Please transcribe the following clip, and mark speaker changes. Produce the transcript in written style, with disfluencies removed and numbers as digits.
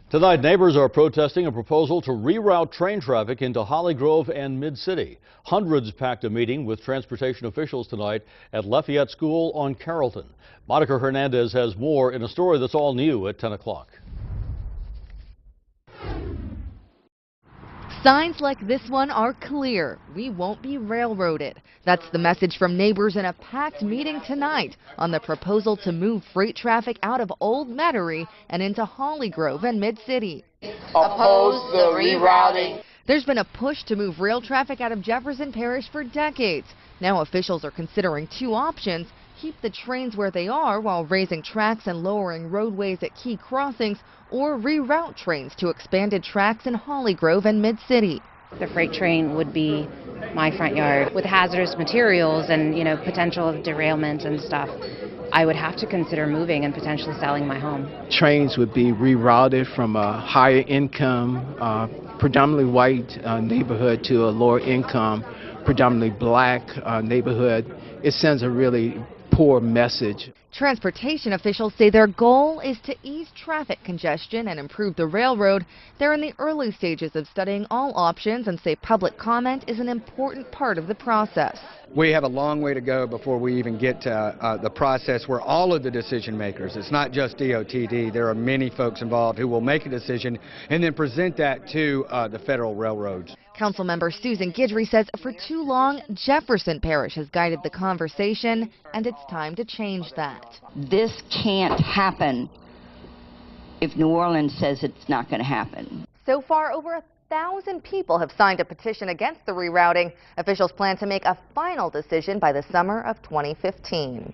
Speaker 1: Tonight, neighbors are protesting a proposal to reroute train traffic into Hollygrove and Mid-City. Hundreds packed a meeting with transportation officials tonight at Lafayette School on Carrollton. Monica Hernandez has more in a story that's all new at 10 o'clock.
Speaker 2: Signs like this one are clear. We won't be railroaded. That's the message from neighbors in a packed meeting tonight on the proposal to move freight traffic out of Old Metairie and into Hollygrove and Mid-City.
Speaker 3: Oppose the rerouting.
Speaker 2: There's been a push to move rail traffic out of Jefferson Parish for decades. Now officials are considering two options: keep the trains where they are while raising tracks and lowering roadways at key crossings, or reroute trains to expanded tracks in Hollygrove and Mid-City.
Speaker 4: The freight train would be my front yard with hazardous materials and, potential of derailment and stuff. I would have to consider moving and potentially selling my home.
Speaker 5: Trains would be rerouted from a higher income, predominantly white neighborhood to a lower income, predominantly black neighborhood. It sends a really poor message.
Speaker 2: Transportation officials say their goal is to ease traffic congestion and improve the railroad. They're in the early stages of studying all options and say public comment is an important part of the process.
Speaker 6: We have a long way to go before we even get to the process where all of the decision makers, it's not just DOTD, there are many folks involved who will make a decision and then present that to the federal railroads.
Speaker 2: Councilmember Susan Guidry says for too long, Jefferson Parish has guided the conversation, and it's time to change that.
Speaker 3: This can't happen if New Orleans says it's not going to happen.
Speaker 2: So far, over 1,000 people have signed a petition against the rerouting. Officials plan to make a final decision by the summer of 2015.